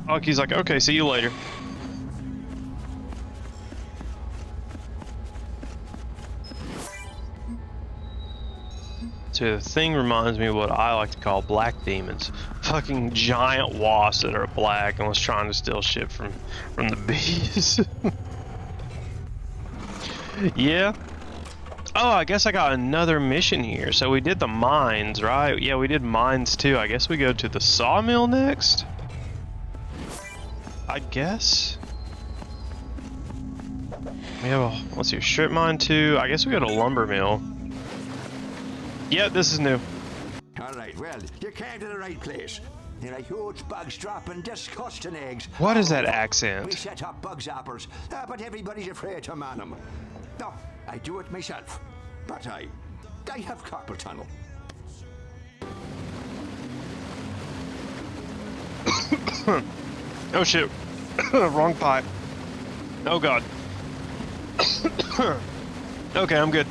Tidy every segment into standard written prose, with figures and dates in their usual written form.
Aki's like, okay, see you later. So the thing reminds me of what I like to call black demons. Fucking giant wasps that are black and was trying to steal shit from the bees. Yeah. Oh, I guess I got another mission here. So we did the mines, right? Yeah, we did mines too. I guess we go to the sawmill next? I guess? We have a, let's see, strip mine too. I guess we go to lumber mill. Yeah, this is new. Alright, well, you came to the right place. There are huge bugs dropping disgusting eggs. What is that We accent? set up bug zappers, but everybody's afraid to man them. No, I do it myself. But I have carpal tunnel. Oh shit. Wrong pipe. Oh god. Okay, I'm good.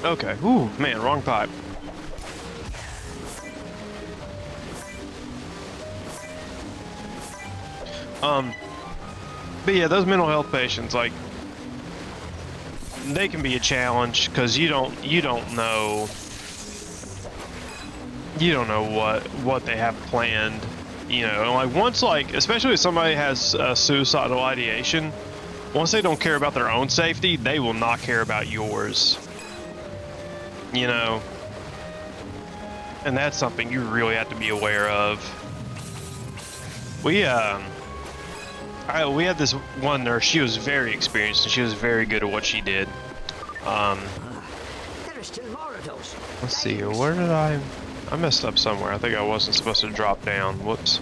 Okay. Ooh, man, wrong pipe. But yeah, those mental health patients, like, they can be a challenge because you don't know what they have planned, you know. And like once, like, especially if somebody has suicidal ideation, once they don't care about their own safety, they will not care about yours, you know. And that's something you really have to be aware of. We had this one nurse. She was very experienced and she was very good at what she did. There are still more of those. Let's see here. Where did I messed up somewhere. I think I wasn't supposed to drop down. Whoops.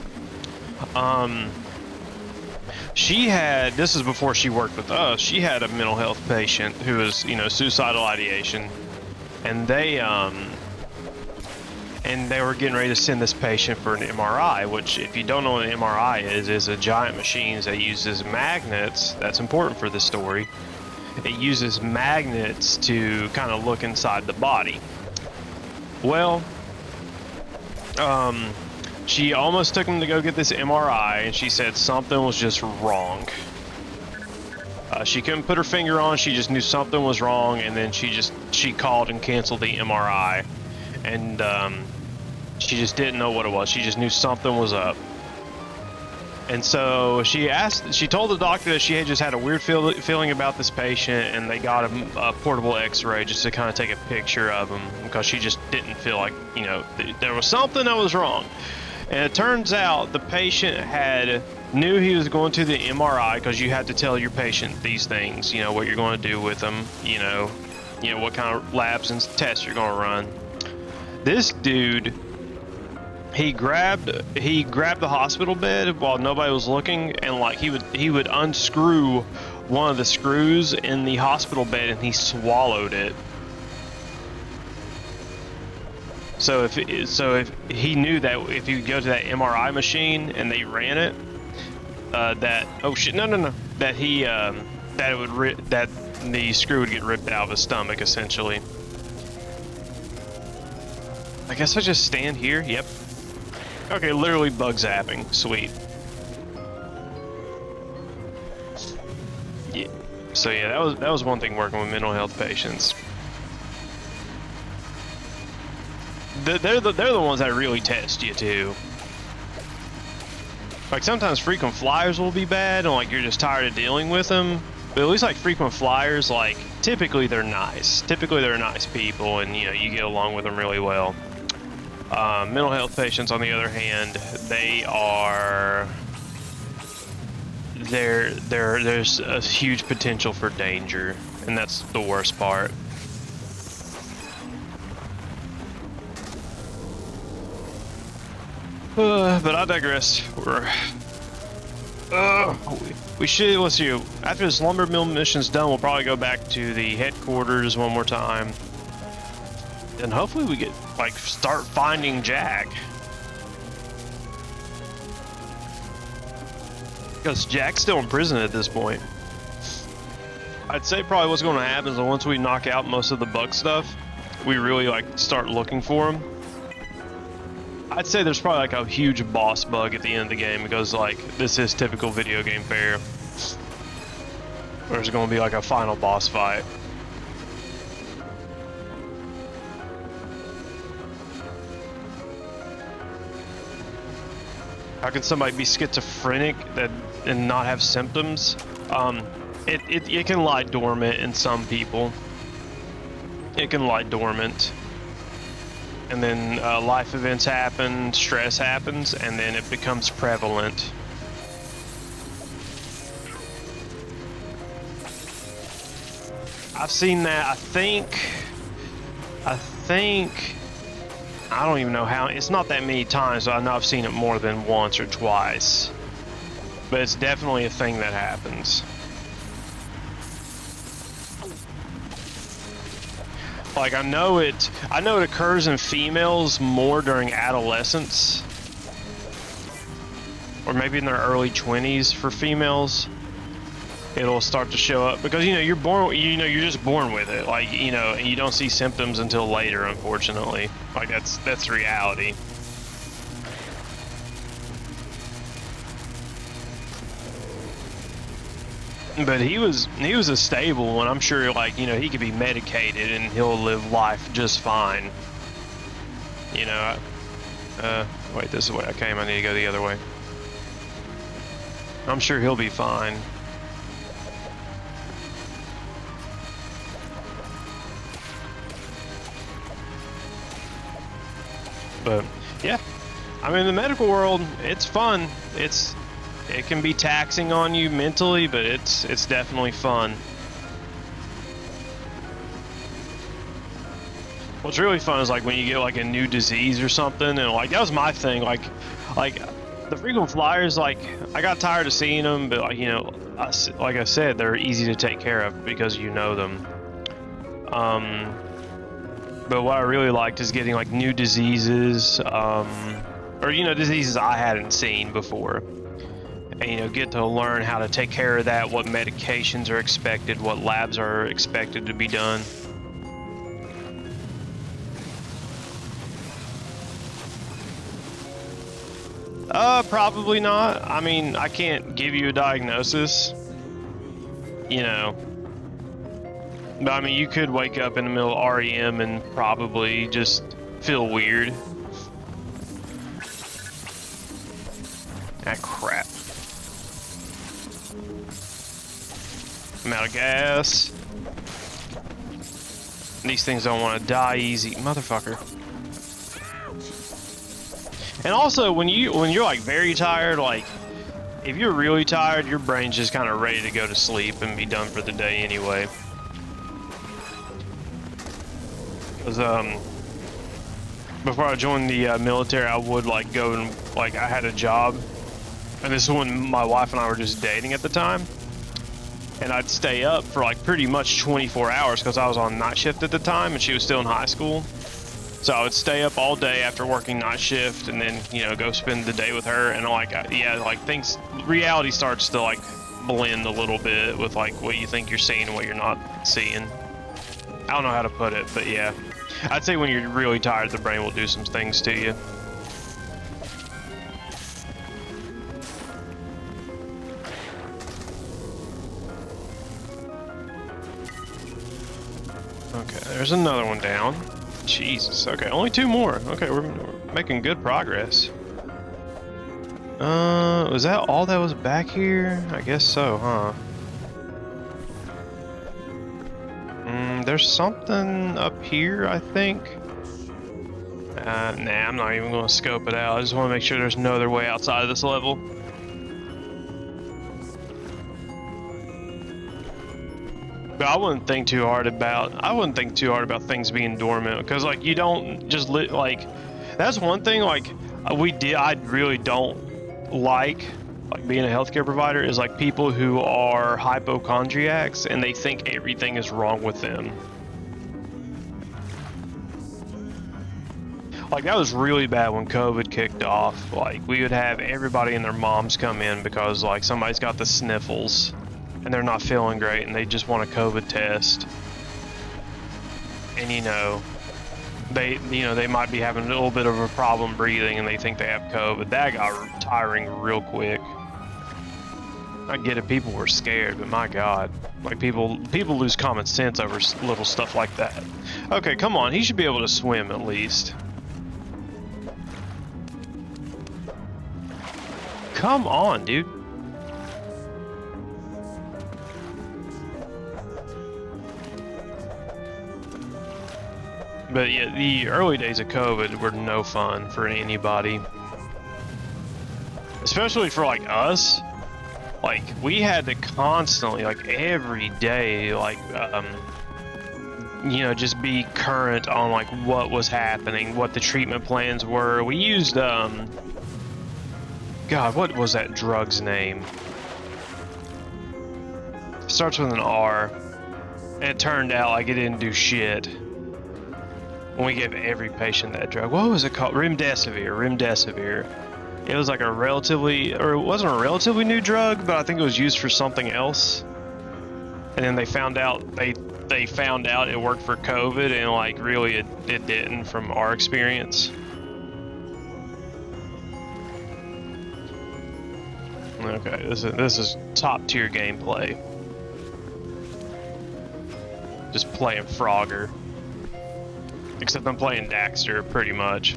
She had, this is before she worked with us, she had a mental health patient who was, you know, suicidal ideation. And they were getting ready to send this patient for an MRI, which, if you don't know what an MRI is a giant machine that uses magnets. That's important for this story. It uses magnets to kind of look inside the body. Well, she almost took him to go get this MRI, and she said something was just wrong. She couldn't put her finger on, she just knew something was wrong, and then she called and canceled the MRI. And she just didn't know what it was. She just knew something was up. And so she told the doctor that she had just had a weird feeling about this patient, and they got him a portable x-ray just to kind of take a picture of him, because she just didn't feel like, you know, there was something that was wrong. And it turns out the patient knew he was going to the MRI, because you had to tell your patient these things, you know, what you're going to do with them, you know what kind of labs and tests you're going to run. This dude, he grabbed the hospital bed while nobody was looking, and like he would unscrew one of the screws in the hospital bed, and he swallowed it. So if he knew that if you go to that MRI machine and they ran it, that the screw would get ripped out of his stomach, essentially. I guess I just stand here. Yep. Okay, literally bug zapping. Sweet. Yeah. So yeah, that was one thing working with mental health patients. They're the ones that really test you too. Like sometimes frequent flyers will be bad, and like you're just tired of dealing with them. But at least like frequent flyers, like typically they're nice. Typically they're nice people, and you know you get along with them really well. Mental health patients, on the other hand, there's a huge potential for danger, and that's the worst part. But I digress. We should, let's see, after this lumber mill mission's done, we'll probably go back to the headquarters one more time. And hopefully we get, like, start finding Jack. Because Jack's still in prison at this point. I'd say probably what's going to happen is that once we knock out most of the bug stuff, we really, like, start looking for him. I'd say there's probably like a huge boss bug at the end of the game because like this is typical video game fare. There's going to be like a final boss fight. How can somebody be schizophrenic and not have symptoms? It can lie dormant in some people. It can lie dormant. And then life events happen, stress happens, and then it becomes prevalent. I've seen that, I think, I don't even know how, it's not that many times, but I know I've seen it more than once or twice. But it's definitely a thing that happens. Like I know it occurs in females more during adolescence, or maybe in their early 20s for females. It'll start to show up because you're born, you're just born with it, like and you don't see symptoms until later, unfortunately. Like that's reality. But he was a stable one. I'm sure, like, he could be medicated and he'll live life just fine. Wait, this is the way I came. I need to go the other way. I'm sure he'll be fine. But yeah, I mean, the medical world, it's fun. It can be taxing on you mentally, but it's definitely fun. What's really fun is like when you get like a new disease or something, and like that was my thing. Like the frequent flyers, like I got tired of seeing them, but like like I said, they're easy to take care of because you know them. But what I really liked is getting like new diseases, or diseases I hadn't seen before. And get to learn how to take care of that, what medications are expected, what labs are expected to be done. Probably not. I mean, I can't give you a diagnosis, but I mean, you could wake up in the middle of REM and probably just feel weird. Ah, crap. I'm out of gas. These things don't want to die easy, motherfucker. And also, when you're like very tired, like if you're really tired, your brain's just kind of ready to go to sleep and be done for the day anyway. Cause before I joined the military, I would like go and like I had a job, and this is when my wife and I were just dating at the time. And I'd stay up for like pretty much 24 hours because I was on night shift at the time and she was still in high school. So I would stay up all day after working night shift and then, go spend the day with her. And like, yeah, like reality starts to like blend a little bit with like what you think you're seeing and what you're not seeing. I don't know how to put it, but yeah. I'd say when you're really tired, the brain will do some things to you. Okay, there's another one down. Jesus, okay, only 2 more. Okay, we're making good progress. Was that all that was back here? I guess so, huh? There's something up here, I think. Nah, I'm not even gonna scope it out. I just want to make sure there's no other way outside of this level. But I wouldn't think too hard about things being dormant, because like you don't just like that's one thing like I really don't like being a healthcare provider is like people who are hypochondriacs and they think everything is wrong with them. Like that was really bad when COVID kicked off. Like we would have everybody and their moms come in because like somebody's got the sniffles and they're not feeling great and they just want a COVID test. And they might be having a little bit of a problem breathing and they think they have COVID. That got tiring real quick. I get it, people were scared, but my God, like people lose common sense over little stuff like that. Okay, come on, he should be able to swim at least. Come on, dude. But yeah, the early days of COVID were no fun for anybody. Especially for like us. Like, we had to constantly, like every day, like, you know, just be current on like what was happening, what the treatment plans were. We used, God, what was that drug's name? It starts with an R. And it turned out like it didn't do shit. When we gave every patient that drug. What was it called? Remdesivir. It was like a relatively, or it wasn't a relatively new drug, but I think it was used for something else. And then they found out, they found out it worked for COVID, and like really it didn't from our experience. Okay, this is top tier gameplay. Just playing Frogger. Except I'm playing Daxter, pretty much.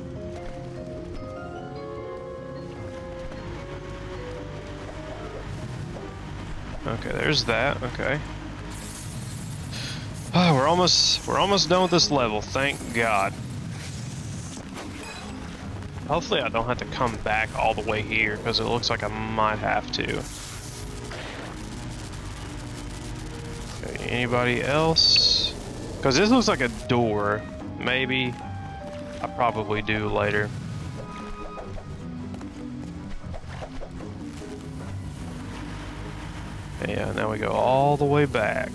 Okay, there's that. Okay. Oh, we're almost done with this level. Thank God. Hopefully, I don't have to come back all the way here because it looks like I might have to. Okay, anybody else? Because this looks like a door. Maybe. I probably do later. Yeah, now we go all the way back.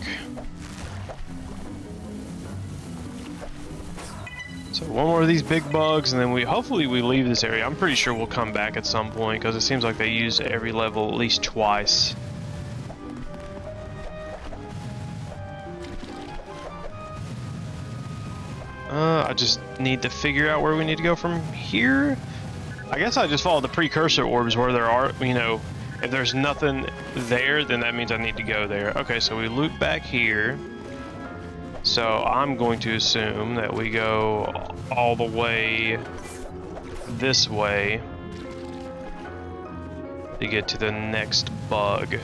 So one more of these big bugs, and then hopefully we leave this area. I'm pretty sure we'll come back at some point because it seems like they use every level at least twice. I just need to figure out where we need to go from here. I guess I just follow the precursor orbs where there are, you know, if there's nothing there, then that means I need to go there. Okay, so we loop back here. So I'm going to assume that we go all the way this way to get to the next bug.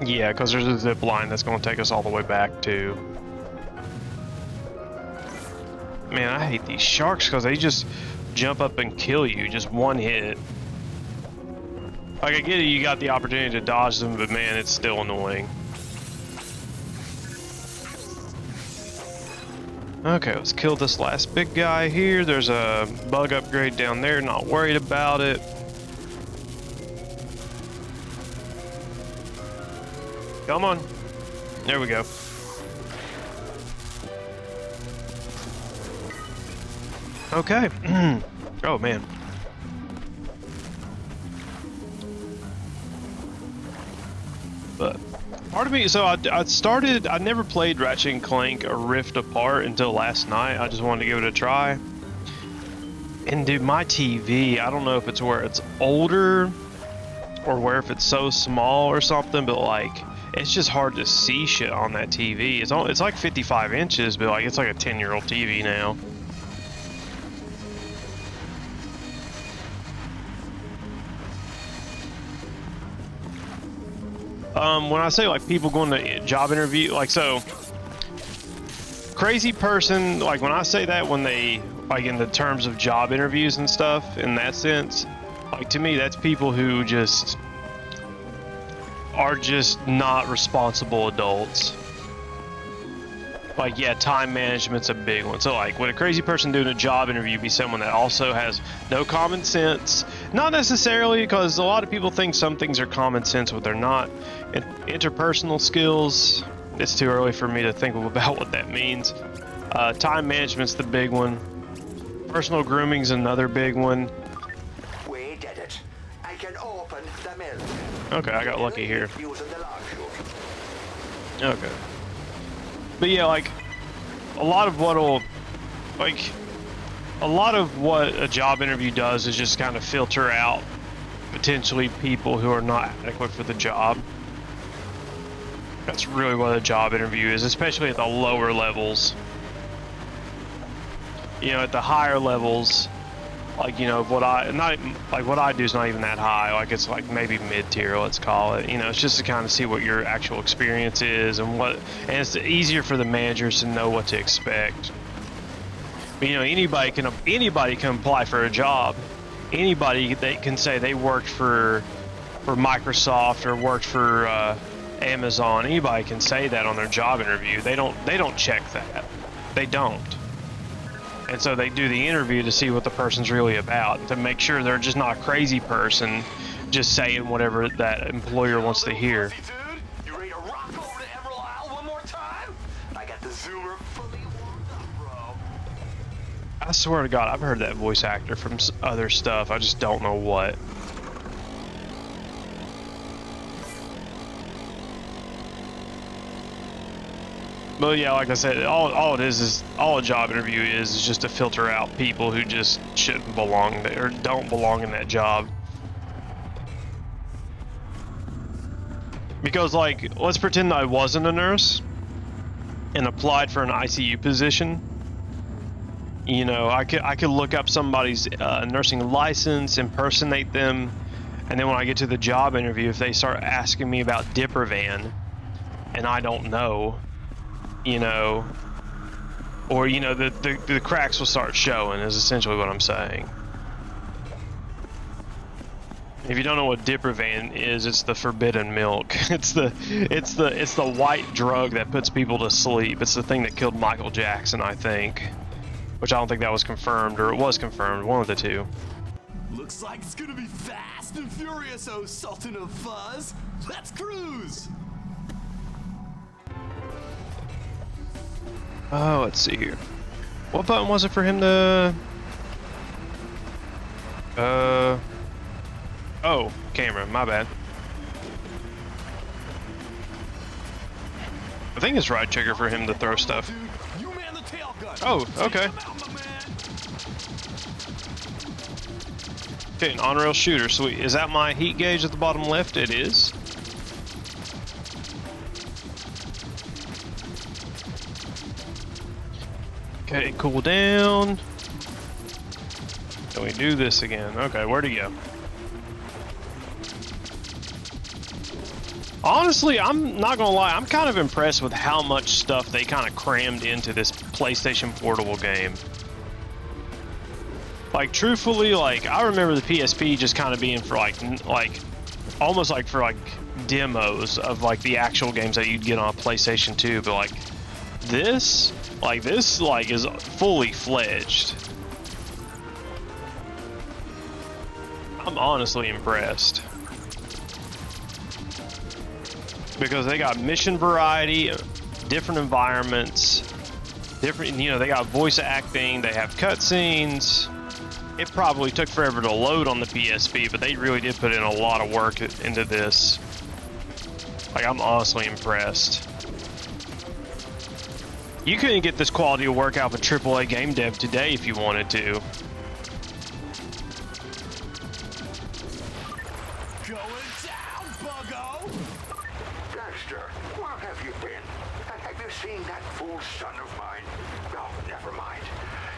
Yeah, because there's a zip line that's going to take us all the way back too. Man, I hate these sharks because they just jump up and kill you, just one hit. Like, I get it, you got the opportunity to dodge them, but man, it's still annoying. Okay, let's kill this last big guy here. There's a bug upgrade down there, not worried about it. Come on. There we go. Okay. Oh, man. But part of me, so I never played Ratchet and Clank A Rift Apart until last night. I just wanted to give it a try. And dude, my TV, I don't know if it's where it's older or where if it's so small or something, but like, it's just hard to see shit on that TV. It's like 55 inches, but like, it's like a 10-year-old TV now. When I say like people going to job interview, like, so crazy person, like when I say that, when they, like in the terms of job interviews and stuff, in that sense, like to me, that's people who just are just not responsible adults. Like, yeah, time management's a big one. So like, would a crazy person doing a job interview be someone that also has no common sense? Not necessarily, because a lot of people think some things are common sense, but they're not. Interpersonal skills, it's too early for me to think about what that means. Time management's the big one. Personal grooming's another big one. We did it. I can open the mill. Okay, I got lucky here. Using the log chute. Okay. But yeah, like a lot of what'll like a lot of what a job interview does is just kind of filter out potentially people who are not adequate for the job. That's really what a job interview is, especially at the lower levels. You know, at the higher levels, like, you know, what I do is not even that high. Like, it's like maybe mid-tier, let's call it. You know, it's just to kind of see what your actual experience is and it's easier for the managers to know what to expect. But, you know, anybody can apply for a job. Anybody they can say they worked for Microsoft or worked for Amazon. Anybody can say that on their job interview. They don't check that. They don't. And so they do the interview to see what the person's really about, to make sure they're just not a crazy person just saying whatever that employer wants to hear. You ready to rock over to Emerald Isle one more time? I got the zoomer fully warmed up, bro. I swear to God, I've heard that voice actor from other stuff. I just don't know what. But yeah, like I said, all a job interview is just to filter out people who just shouldn't belong there or don't belong in that job. Because, like, let's pretend I wasn't a nurse and applied for an ICU position. You know, I could look up somebody's nursing license, impersonate them, and then when I get to the job interview, if they start asking me about Diprovan and I don't know, you know, or, you know, the cracks will start showing, is essentially what I'm saying. If you don't know what Diprovan is, it's the forbidden milk. It's the white drug that puts people to sleep. It's the thing that killed Michael Jackson, I think. Which I don't think that was confirmed, or it was confirmed, one of the two. Looks like it's gonna be fast and furious, oh Sultan of Fuzz. Let's cruise. Oh, let's see here. What button was it for him to... Oh, camera, my bad. I think it's right trigger for him to throw stuff. You man the tail gun. Oh, okay. Okay, an on-rail shooter, sweet. Is that my heat gauge at the bottom left? It is. Okay, cool down. Then we do this again. Okay, where'd he go? Honestly, I'm not gonna lie, I'm kind of impressed with how much stuff they kind of crammed into this PlayStation Portable game. Like, truthfully, like, I remember the PSP just kind of being for almost like for like demos of like the actual games that you'd get on a PlayStation 2, but like this is fully fledged. I'm honestly impressed. Because they got mission variety, different environments, different, you know, they got voice acting, they have cutscenes. It probably took forever to load on the PSP, but they really did put in a lot of work into this. Like, I'm honestly impressed. You couldn't get this quality of work out of a AAA game dev today if you wanted to. Daxter, where have you been? And have you seen that fool son of mine? No, never mind.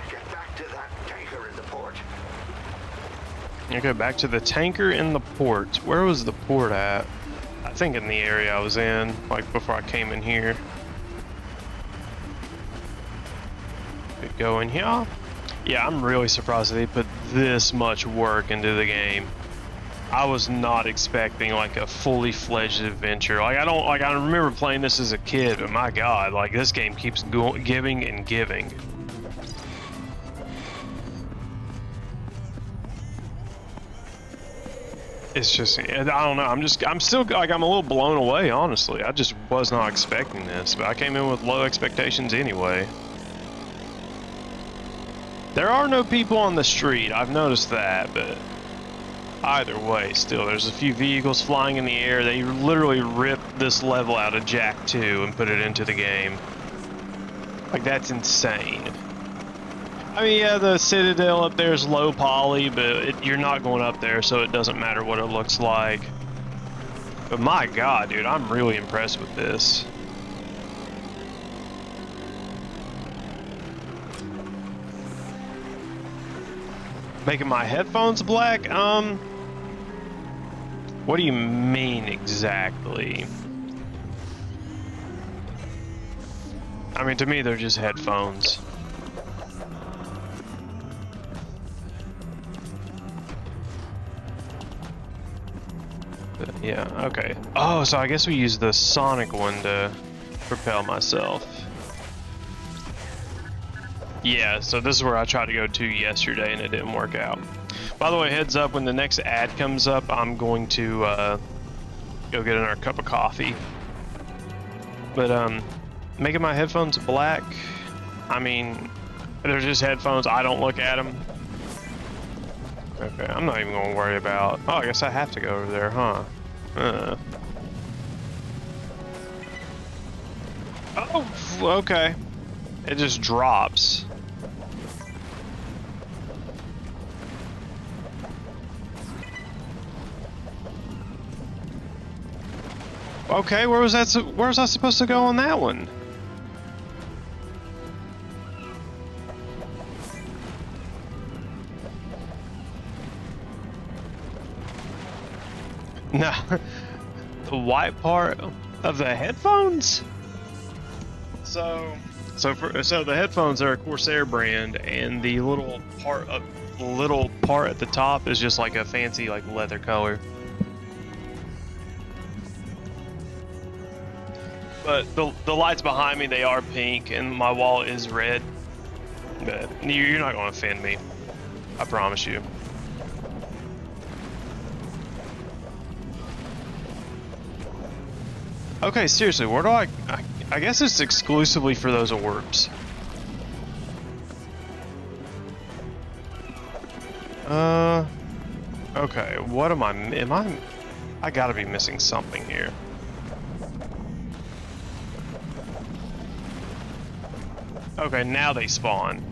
Get back to that tanker in the port. Okay, back to the tanker in the port. Where was the port at? I think in the area I was in, like before I came in here. Could go in here. Yeah, I'm really surprised that they put this much work into the game. I was not expecting like a fully fledged adventure. Like I remember playing this as a kid, but my God, like this game keeps giving and giving. It's just, I don't know. I'm still like, I'm a little blown away, honestly. I just was not expecting this, but I came in with low expectations anyway. There are no people on the street. I've noticed that, but Either way, still, there's a few vehicles flying in the air. They literally ripped this level out of Jack 2 and put it into the game. Like, that's insane. I mean, yeah, the Citadel up there is low poly, but you're not going up there, so it doesn't matter what it looks like. But my god, dude, I'm really impressed with this. Making my headphones black? What do you mean exactly? I mean, to me, they're just headphones. But yeah, okay. Oh, so I guess we use the Sonic one to propel myself. Yeah, so this is where I tried to go to yesterday and it didn't work out. By the way, heads up, when the next ad comes up, I'm going to go get another cup of coffee. But making my headphones black, I mean, they're just headphones. I don't look at them. Okay, I'm not even going to worry about... Oh, I guess I have to go over there, huh? Oh, okay. It just drops. Okay, where was I supposed to go on that one? No, the white part of the headphones. So the headphones are a Corsair brand, and the little part at the top is just like a fancy like leather color. But the lights behind me, they are pink, and my wall is red. But you're not going to offend me, I promise you. Okay, seriously, where do I guess it's exclusively for those orbs. Okay, what am I gotta be missing something here. Okay, now they spawn.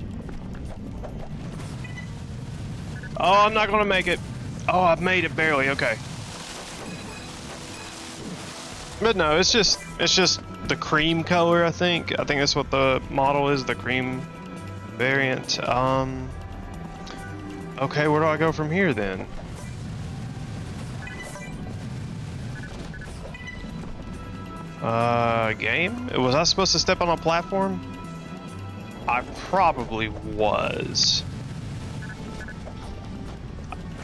Oh, I'm not gonna make it. Oh, I've made it barely, okay. But no, it's just the cream color, I think. I think that's what the model is, the cream variant. Okay, where do I go from here then? Game? Was I supposed to step on a platform? I probably was.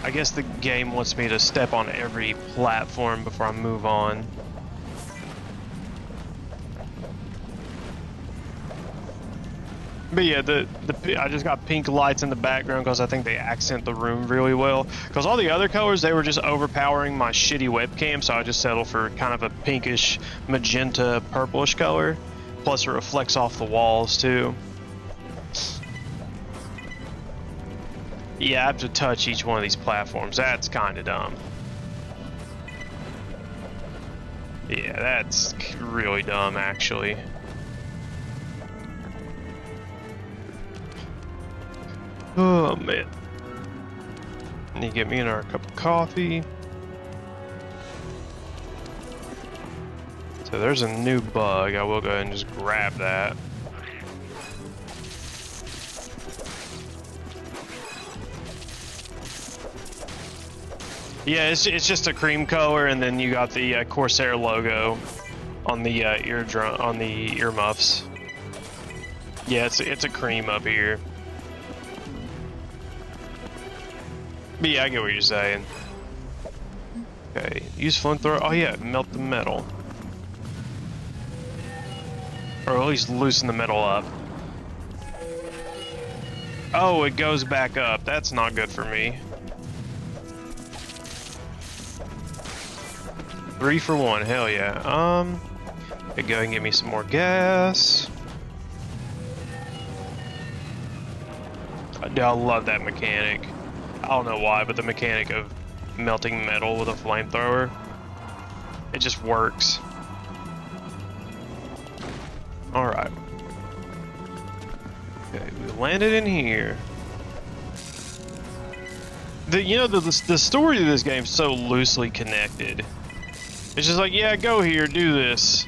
I guess the game wants me to step on every platform before I move on. But yeah, I just got pink lights in the background because I think they accent the room really well. Because all the other colors, they were just overpowering my shitty webcam, so I just settled for kind of a pinkish, magenta, purplish color. Plus it reflects off the walls too. Yeah, I have to touch each one of these platforms. That's kind of dumb. Yeah, that's really dumb, actually. Oh, man. Need to get me another cup of coffee. So there's a new bug. I will go ahead and just grab that. Yeah, it's just a cream color, and then you got the Corsair logo on the earmuffs. Yeah, it's a cream up here. But yeah, I get what you're saying. Okay, use flamethrower. Oh yeah, melt the metal, or at least loosen the metal up. Oh, it goes back up. That's not good for me. 3 for 1, hell yeah. Go ahead and get me some more gas. I love that mechanic. I don't know why, but the mechanic of melting metal with a flamethrower. It just works. Alright. Okay, we landed in here. The story of this game is so loosely connected. It's just like, yeah, go here, do this.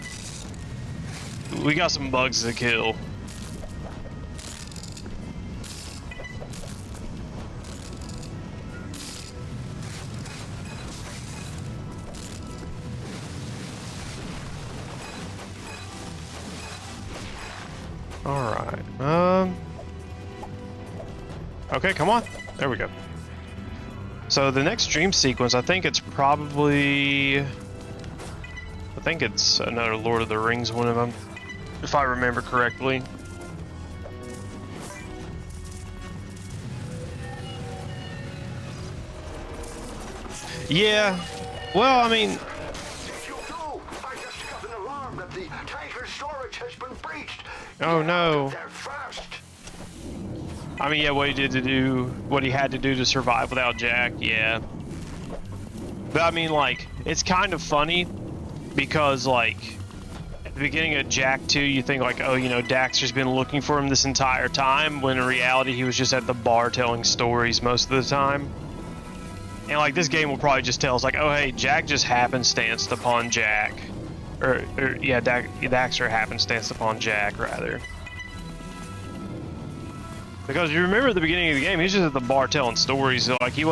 We got some bugs to kill. Alright, okay, come on. There we go. So the next dream sequence, I think it's another Lord of the Rings one of them, if I remember correctly. Yeah, well, I mean... I just got an alarm that the tanker storage has been breached. Oh no. They're fast. I mean, yeah, what he had to do to survive without Jack, yeah. But I mean, like, it's kind of funny because, like, at the beginning of Jack 2, you think, like, oh, you know, Daxter's been looking for him this entire time, when in reality he was just at the bar telling stories most of the time. And, like, this game will probably just tell us, like, oh, hey, Jack just happenstanced upon Jack. Yeah, Daxter happenstanced upon Jack, rather. Because you remember at the beginning of the game, he's just at the bar telling stories, like, he